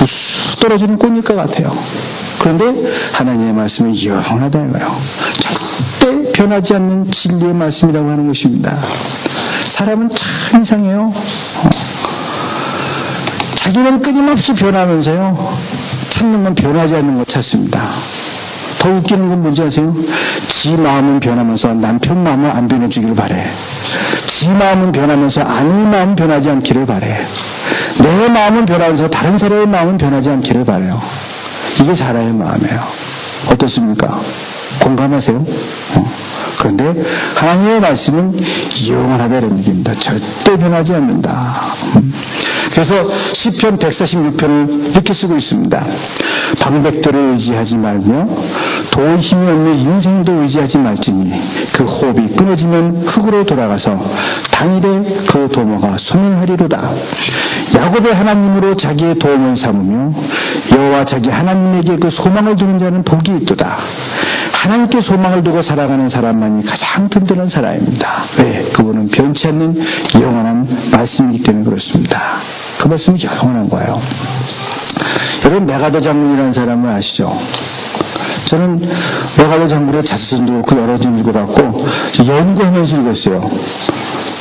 우수 떨어지는 꽃잎과 같아요. 그런데 하나님의 말씀이 영원하다 이거예요. 절대 변하지 않는 진리의 말씀이라고 하는 것입니다. 사람은 참 이상해요. 자기는 끊임없이 변하면서요, 찾는 건 변하지 않는 거 찾습니다. 더 웃기는 건 뭔지 아세요? 지 마음은 변하면서 남편 마음은 안 변해주기를 바래. 지 마음은 변하면서 아내 마음은 변하지 않기를 바래. 내 마음은 변하면서 다른 사람의 마음은 변하지 않기를 바래요. 이게 사람의 마음이에요. 어떻습니까? 공감하세요? 그런데 하나님의 말씀은 영원하다는 얘기입니다. 절대 변하지 않는다. 그래서 시편 146편을 이렇게 쓰고 있습니다. 방백들을 의지하지 말며 도울 힘이 없는 인생도 의지하지 말지니 그 호흡이 끊어지면 흙으로 돌아가서 당일에 그 도모가 소멸하리로다. 야곱의 하나님으로 자기의 도움을 삼으며 여호와 자기 하나님에게 그 소망을 두는 자는 복이 있도다. 하나님께 소망을 두고 살아가는 사람만이 가장 든든한 사람입니다. 왜? 그분은 변치 않는 영원한 말씀이기 때문에 그렇습니다. 그 말씀이 영원한 거예요. 여러분, 메가더 장군이라는 사람을 아시죠? 저는 메가더 장군의 자서전도 그렇고 여러 점 읽어갖고 연구하면서 읽었어요.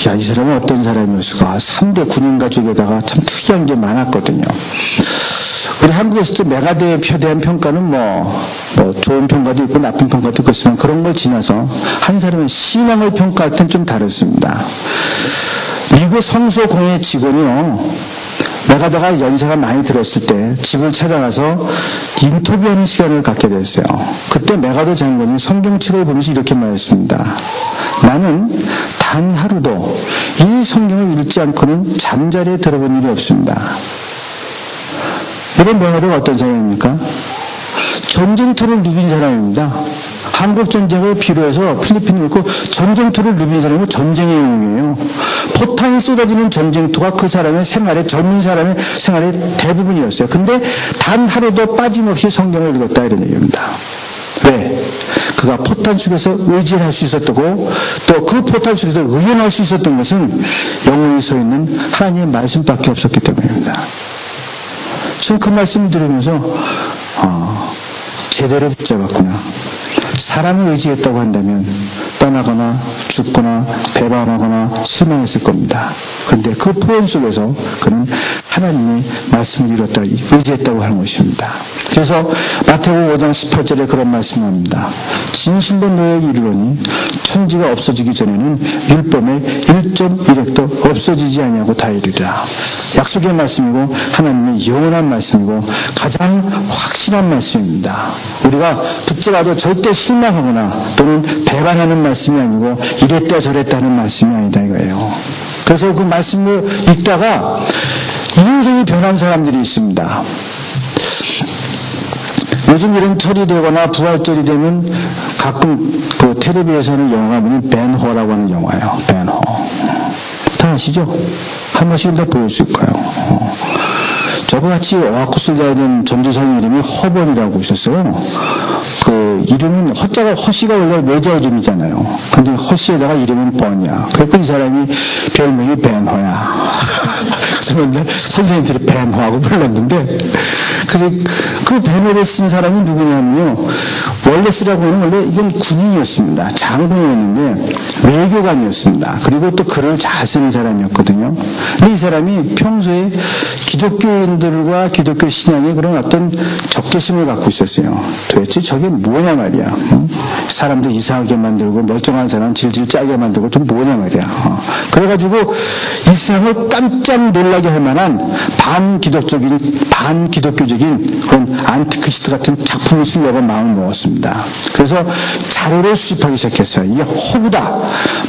야, 이 사람은 어떤 사람이었을까? 3대 군인 가족에다가 참 특이한 게 많았거든요. 우리 한국에서도 메가더에 대한 평가는 뭐 좋은 평가도 있고 나쁜 평가도 있겠지만 그런 걸 지나서 한 사람의 신앙을 평가할 땐 좀 다릅니다. 미국 성소공회 직원이요, 메가더가 연세가 많이 들었을 때 집을 찾아가서 인터뷰하는 시간을 갖게 됐어요. 그때 메가더 장군이 성경책을 보면서 이렇게 말했습니다. 나는 단 하루도 이 성경을 읽지 않고는 잠자리에 들어본 일이 없습니다. 이런 메가더가 어떤 사람입니까? 전쟁터를 누빈 사람입니다. 한국전쟁을 필요해서 필리핀을 잃고 전쟁터를 누빈 사람은 전쟁의 영웅이에요. 포탄이 쏟아지는 전쟁터가 그 사람의 생활에, 젊은 사람의 생활의 대부분이었어요. 근데 단 하루도 빠짐없이 성경을 읽었다 이런 얘기입니다. 왜? 그가 포탄 속에서 의지를 할 수 있었고 또 그 포탄 속에서 의연할 수 있었던 것은 영원히 서 있는 하나님의 말씀밖에 없었기 때문입니다. 저는 그 말씀을 들으면서 제대로 붙잡았구나. 사람을 의지했다고 한다면 떠나거나 죽거나 배반하거나 실망했을 겁니다. 그런데 그 포연 속에서 그는 하나님의 말씀을 의지했다고 하는 것입니다. 그래서 마태복음 5장 18절에 그런 말씀을 합니다. 진실로 너에게 이르노니 천지가 없어지기 전에는 율법의 1.1획도 없어지지 아니하고 다 이르리라. 약속의 말씀이고 하나님의 영원한 말씀이고 가장 확실한 말씀입니다. 우리가 붙잡아도 절대 실망하거나 또는 배반하는 말씀이 아니고 이랬다 저랬다 하는 말씀이 아니다 이거예요. 그래서 그 말씀을 읽다가 인생이 변한 사람들이 있습니다. 요즘 이런 철이 되거나 부활절이 되면 가끔 그 텔레비에서 하는 영화가 뭐니 벤허라고 하는 영화예요. 벤허. 다 아시죠? 한 번씩 다 보일 수 있고요. 저같이 어학코스를 다니던 전도사님 이름이 허번이라고 있었어요. 그 이름은 허씨가 원래 외자 이름이잖아요. 근데 허씨에다가 이름은 번이야. 그래서 이 사람이 별명이 벤허야. 그래서 맨날 선생님들이 벤허하고 불렀는데, 그래서 그 벤허를 쓴 사람이 누구냐면요. 월레스라고 하는 원래 이건 군인이었습니다. 장군이었는데 외교관이었습니다. 그리고 또 글을 잘 쓰는 사람이었거든요. 근데 이 사람이 평소에 기독교인들과 기독교 신앙에 그런 어떤 적개심을 갖고 있었어요. 도대체 저게 뭐냐 말이야. 사람들 이상하게 만들고 멀쩡한 사람 질질 짜게 만들고 또 뭐냐 말이야. 그래가지고 이 사람을 깜짝 놀라게 할 만한 반기독교적인 그런 안티크리스트 같은 작품을 쓰려고 마음을 먹었습니다. 그래서 자료를 수집하기 시작했어요. 이게 허구다.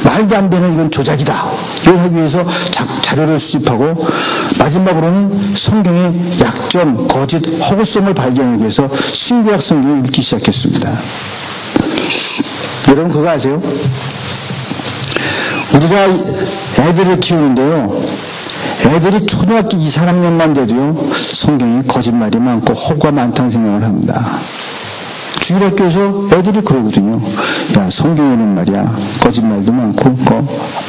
말도 안 되는 이건 조작이다. 이걸 하기 위해서 자료를 수집하고 마지막으로는 성경의 약점, 거짓, 허구성을 발견하기 위해서 신구약 성경을 읽기 시작했습니다. 여러분 그거 아세요? 우리가 애들을 키우는데요. 애들이 초등학교 2, 3학년만 돼도요. 성경에 거짓말이 많고 허구가 많다는 생각을 합니다. 주일학교에서 애들이 그러거든요. 야, 성경에는 말이야 거짓말도 많고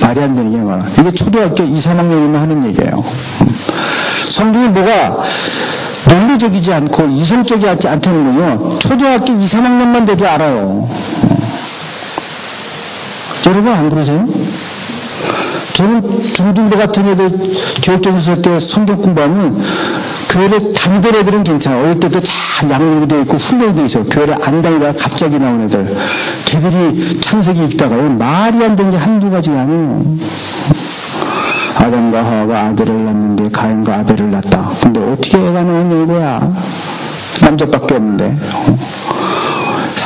말이 안 되는 게 많아. 이게 초등학교 2, 3학년이면 하는 얘기예요. 성경에 뭐가 논리적이지 않고 이성적이지 않다는군요. 초등학교 2, 3학년만 돼도 알아요. 여러분 안 그러세요? 저는 중등부 같은 애들 교육전수서 때 성경 공부하면 교회를 다니던 애들은 괜찮아요. 어릴 때도 잘 양육이 되어 있고 훈련이 되어 있어요. 교회를 안 다니다가 갑자기 나온 애들. 걔들이 창세기 읽다가요. 말이 안 되는 게 한두 가지가 아니에요. 아담과 하와가 아들을 낳는데 가인과 아벨을 낳았다. 근데 어떻게 애가 나왔냐 이거야. 남자밖에 없는데.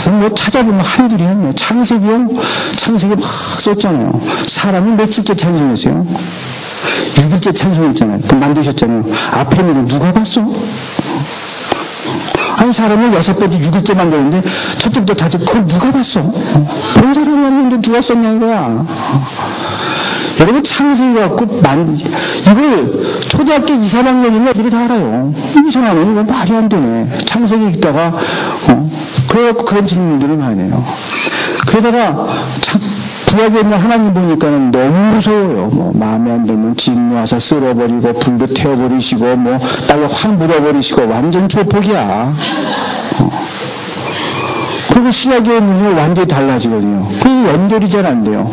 뭐 찾아보면 한둘이 아니에요. 창세기요? 창세기 막 썼잖아요. 사람은 며칠째 찬송했어요? 6일째 찬송했잖아요. 그 만드셨잖아요. 앞에 있는 거 누가 봤어? 아니 사람을 6번째 6일째 만들었는데 첫째부터 다시 그걸 누가 봤어? 본 사람이 없는데 누가 썼냐 이거야. 여러분 창세기 갖고 이걸 초등학교 2, 3학년이면 애들이 다 알아요. 이상하네. 이거 말이 안 되네. 창세기 읽다가 그래갖고 그런 질문들을 많이 해요. 그러다가 구약에 있는 하나님 보니까는 너무 무서워요. 뭐 마음에 안 들면 진노하사 쓸어버리고 불도 태워버리시고 뭐 땅에 확 물어버리시고 완전 조폭이야. 그리고 신약의 문이 완전히 달라지거든요. 그게 연결이 잘 안 돼요.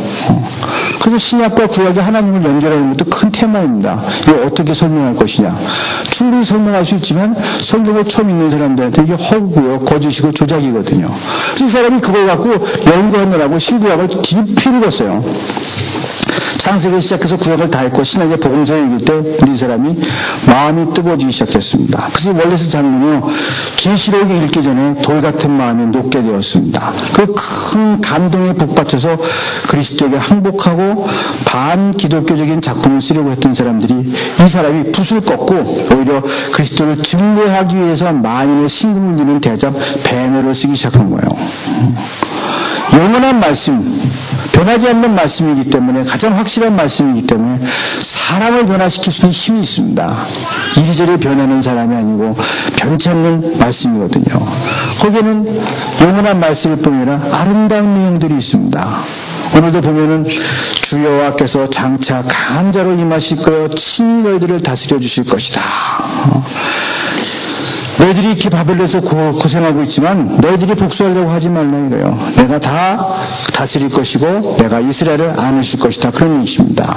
그래서 신약과 구약의 하나님을 연결하는 것도 큰 테마입니다. 이거 어떻게 설명할 것이냐. 충분히 설명할 수 있지만 성경을 처음 읽는 사람들한테 이게 허구고요. 거짓이고 조작이거든요. 이 사람이 그걸 갖고 연구하느라고 신구약을 깊이 읽었어요. 창세기 시작해서 구약을 다 읽고 신약의 복음서를 읽을 때 이 사람이 마음이 뜨거워지기 시작했습니다. 그래서 원래서 장면이요. 계시록을 읽기 전에 돌 같은 마음이 녹게 되었습니다. 그 큰 감동에 북받쳐서 그리스도에게 항복하고 반기독교적인 작품을 쓰려고 했던 사람들이 이 사람이 붓을 꺾고 오히려 그리스도를 증거하기 위해서 만인의 신금을 이루는 대작 배너를 쓰기 시작한 거예요. 영원한 말씀, 변하지 않는 말씀이기 때문에 가장 확실한 말씀이기 때문에 사람을 변화시킬 수 있는 힘이 있습니다. 이리저리 변하는 사람이 아니고 변치 않는 말씀이거든요. 거기에는 영원한 말씀일 뿐 아니라 아름다운 내용들이 있습니다. 오늘도 보면은 주여와께서 장차 강한 자로 임하실 거요 친히 너희들을 다스려 주실 것이다. 너희들이 이렇게 바벨론에서 고생하고 있지만 너희들이 복수하려고 하지 말라 이거예요. 내가 다 다스릴 것이고 내가 이스라엘을 안으실 것이다. 그런 얘기입니다.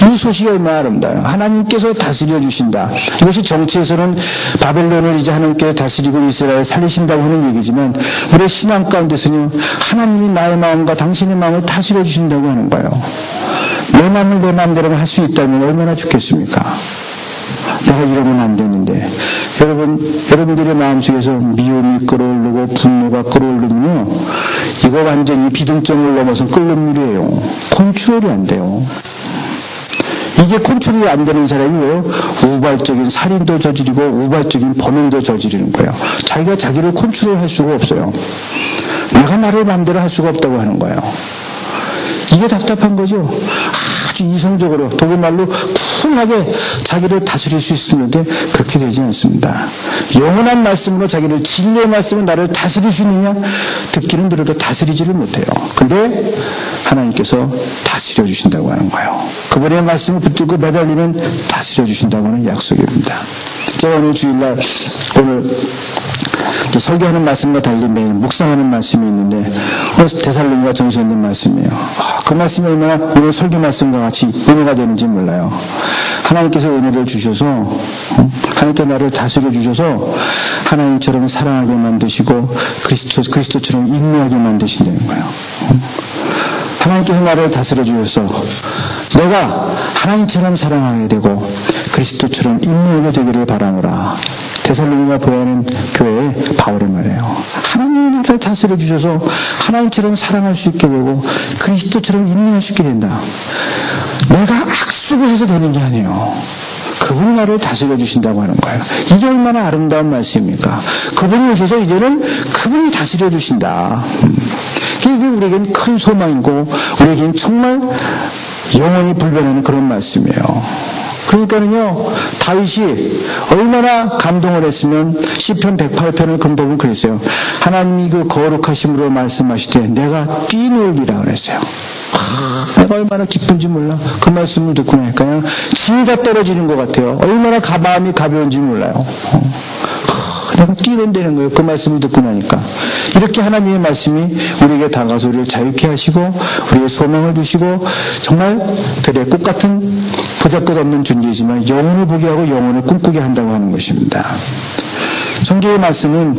이 소식이 얼마나 아름다워요. 하나님께서 다스려 주신다. 이것이 정치에서는 바벨론을 이제 하나님께서 다스리고 이스라엘을 살리신다고 하는 얘기지만 우리 신앙 가운데서는 하나님이 나의 마음과 당신의 마음을 다스려 주신다고 하는 거예요. 내 마음을 내 마음대로 할 수 있다면 얼마나 좋겠습니까? 내가 이러면 안 되는데 여러분들의 마음속에서 미움이 끌어오르고 분노가 끌어오르면요 이거 완전히 비등점을 넘어선 끓는 물이에요. 컨트롤이 안 돼요. 이게 컨트롤이 안 되는 사람이 왜요? 우발적인 살인도 저지르고 우발적인 범행도 저지르는 거예요. 자기가 자기를 컨트롤할 수가 없어요. 내가 나를 마음대로 할 수가 없다고 하는 거예요. 이게 답답한 거죠. 아주 이성적으로 독일말로 쿨하게 자기를 다스릴 수 있었는데 그렇게 되지 않습니다. 영원한 말씀으로 자기를 진리의 말씀으로 나를 다스릴 수 있느냐? 듣기는 들어도 다스리지를 못해요. 근데 하나님께서 다스려 주신다고 하는 거예요. 그분의 말씀을 붙들고 매달리면 다스려 주신다고 하는 약속입니다. 제가 오늘 주일날 오늘 설교하는 말씀과 달리 매일 묵상하는 말씀이 있는데 오늘 데살로니가 전서에 있는 말씀이에요. 그 말씀이 얼마나 오늘 설교 말씀과 같이 은혜가 되는지 몰라요. 하나님께서 은혜를 주셔서 하나님께 나를 다스려 주셔서 하나님처럼 사랑하게 만드시고 그리스도처럼 인내하게 만드신다는 거예요. 하나님께서 나를 다스려 주셔서 내가 하나님처럼 사랑하게 되고 그리스도처럼 인내하게 되기를 바라노라. 데살로니가 보여하는 교회의 바울의 말이에요. 하나님 나를 다스려 주셔서 하나님처럼 사랑할 수 있게 되고 그리스도처럼 인내할 수 있게 된다. 내가 악수고 해서 되는 게 아니에요. 그분이 나를 다스려 주신다고 하는 거예요. 이게 얼마나 아름다운 말씀입니까? 그분이 오셔서 이제는 그분이 다스려 주신다. 이게 우리에겐 큰 소망이고 우리에겐 정말 영원히 불변하는 그런 말씀이에요. 그러니까는요, 다윗이 얼마나 감동을 했으면 시편 108편을 근법은 그랬어요. 하나님이 그 거룩하심으로 말씀하시되 내가 뛰놀리라 그랬어요. 내가 얼마나 기쁜지 몰라. 그 말씀을 듣고 나니까 짐이 다 떨어지는 것 같아요. 얼마나 마음이 가벼운지 몰라요. 내가 뛰어낸다는 거예요. 그 말씀을 듣고 나니까. 이렇게 하나님의 말씀이 우리에게 다가서 우리를 자유케 하시고 우리의 소망을 주시고 정말 들의 꽃 같은 보잘것없는 존재이지만 영혼을 보게 하고 영혼을 꿈꾸게 한다고 하는 것입니다. 성경의 말씀은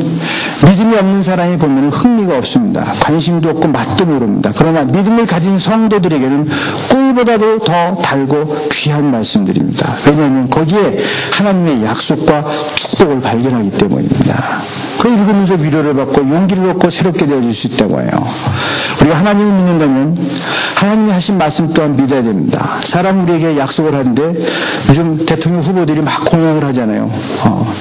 믿음이 없는 사람이 보면 흥미가 없습니다. 관심도 없고 맛도 모릅니다. 그러나 믿음을 가진 성도들에게는 꿀보다도 더 달고 귀한 말씀들입니다. 왜냐하면 거기에 하나님의 약속과 축복을 발견하기 때문입니다. 그 읽으면서 위로를 받고 용기를 얻고 새롭게 되어질 수 있다고 해요. 우리가 하나님을 믿는다면 하나님이 하신 말씀 또한 믿어야 됩니다. 사람 우리에게 약속을 하는데 요즘 대통령 후보들이 막 공약을 하잖아요.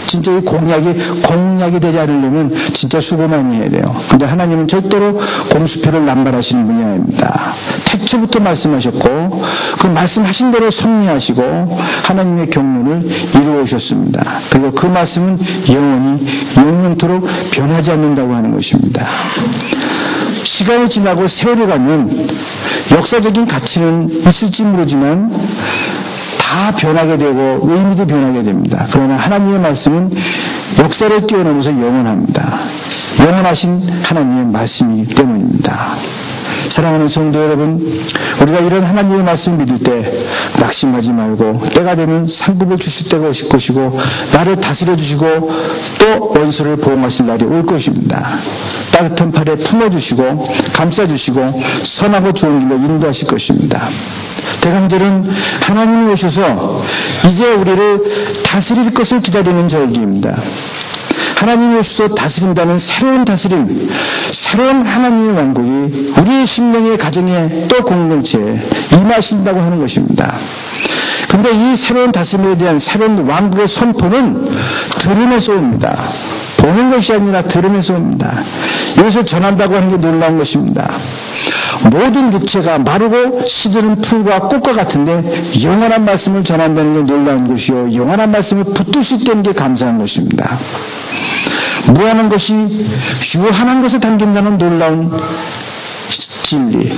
진짜 이 공약이 되지 않으려면 진짜 수고 많이 해야 돼요. 근데 하나님은 절대로 공수표를 남발하시는 분이 아닙니다. 태초부터 말씀하셨고 그 말씀하신 대로 섭리하시고 하나님의 경륜을 이루어 오셨습니다. 그리고 그 말씀은 영원히 영원토록 변하지 않는다고 하는 것입니다. 시간이 지나고 세월이 가면 역사적인 가치는 있을지 모르지만 다 변하게 되고 의미도 변하게 됩니다. 그러나 하나님의 말씀은 역사를 뛰어넘어서 영원합니다. 영원하신 하나님의 말씀이기 때문입니다. 사랑하는 성도 여러분, 우리가 이런 하나님의 말씀을 믿을 때 낙심하지 말고 때가 되면 상급을 주실 때가 오실 것이고 나를 다스려 주시고 또 원수를 보응하실 날이 올 것입니다. 따뜻한 팔에 품어주시고 감싸주시고 선하고 좋은 길로 인도하실 것입니다. 대강절은 하나님이 오셔서 이제 우리를 다스릴 것을 기다리는 절기입니다. 하나님이 오셔서 다스린다는 새로운 다스림, 새로운 하나님의 왕국이 우리의 심령의 가정에 또 공동체에 임하신다고 하는 것입니다. 그런데 이 새로운 다스림에 대한 새로운 왕국의 선포는 들음에서 옵니다. 보는 것이 아니라 들음에서 옵니다. 이것을 전한다고 하는 게 놀라운 것입니다. 모든 육체가 마르고 시드는 풀과 꽃과 같은데 영원한 말씀을 전한다는 게 놀라운 것이요 영원한 말씀을 붙들 수 있다는 게 감사한 것입니다. 무한한 것이 유한한 것에 담긴다는 놀라운 진리,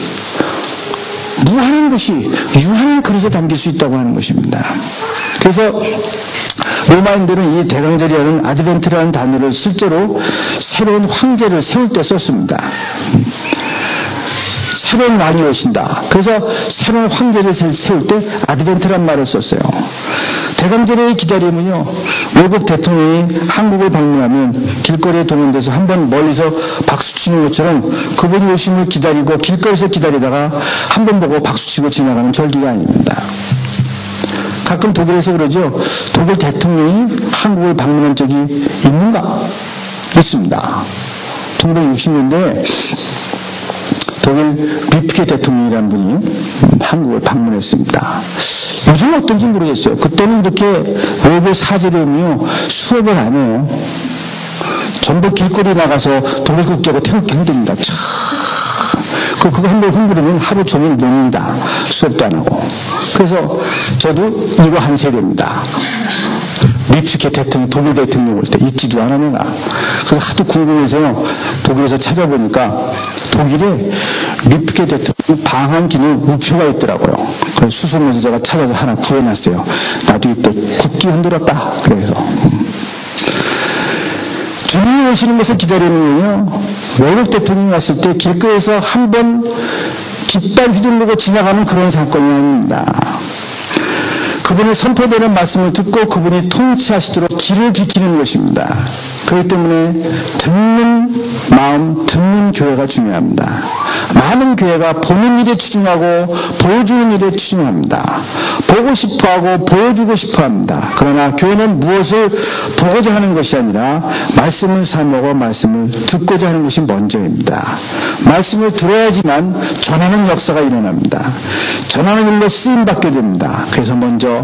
무한한 것이 유한한 그릇에 담길 수 있다고 하는 것입니다. 그래서 로마인들은 이 대강절이라는 아드벤트라는 단어를 실제로 새로운 황제를 세울 때 썼습니다. 새로운 왕이 오신다. 그래서 새로운 황제를 세울 때 아드벤트란 말을 썼어요. 대강절의 기다림은요, 외국 대통령이 한국을 방문하면 길거리에 동원돼서 한번 멀리서 박수치는 것처럼 그분이 오심을 기다리고 길거리에서 기다리다가 한번 보고 박수치고 지나가는 절기가 아닙니다. 가끔 독일에서 그러죠. 독일 대통령이 한국을 방문한 적이 있는가? 있습니다. 1960년대에 독일 비프케 대통령이라는 분이 한국을 방문했습니다. 요즘 어떤지 모르겠어요. 그때는 이렇게 외부 사제를 오며 수업을 안 해요. 전부 길거리 나가서 독일 국기하고 태극기 흔듭니다. 그거 한번 흔들으면 하루 종일 놉니다. 수업도 안 하고. 그래서 저도 이거 한 세대입니다. 비프케 대통령, 독일 대통령 올 때 있지도 않아 내가. 그래서 하도 궁금해서 독일에서 찾아보니까 독일에 비프케 대통령 방한기는 우표가 있더라고요. 그래서 수소문에서 제가 찾아서 하나 구해놨어요. 나도 이때 국기 흔들었다. 그래서 주님이 오시는 것을 기다리는군요. 외국 대통령이 왔을 때 길거리에서 한번 깃발 휘두르고 지나가는 그런 사건이 아닙니다. 그분의 선포되는 말씀을 듣고 그분이 통치하시도록 길을 비키는 것입니다. 그렇기 때문에 듣는 마음, 듣는 교회가 중요합니다. 많은 교회가 보는 일에 치중하고 보여주는 일에 치중합니다. 보고 싶어하고 보여주고 싶어합니다. 그러나 교회는 무엇을 보고자 하는 것이 아니라 말씀을 사모하고 말씀을 듣고자 하는 것이 먼저입니다. 말씀을 들어야지만 전하는 역사가 일어납니다. 전하는 일로 쓰임받게 됩니다. 그래서 먼저